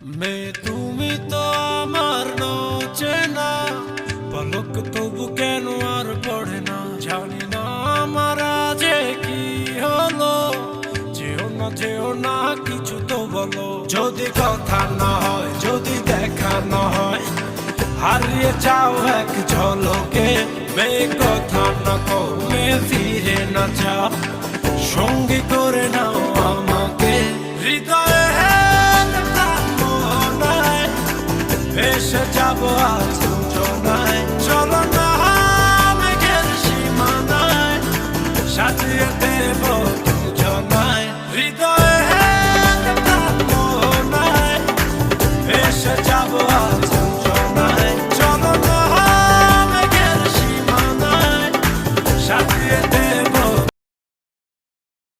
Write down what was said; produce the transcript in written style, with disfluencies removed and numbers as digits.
মেয়ে তুমি তো আমার চেনা পলক তবু কেন আর পড়ে না, জানি না আমার যে কি হলো। যেও না কিছু তো বলো, যদি কথা না হয়, যদি দেখা না হয়, হারিয়ে যাও এক ঝলকে। মেয়ে কথা না কও, মেয়ে ফিরে না যাও, সঙ্গী করে নাও আমাকে। হৃদয়ে ভেসে যাবো আজ দুজনায়, চলো না মেঘের সীমানায়, সাজিয়ে দেব দুজনায়। হৃদয়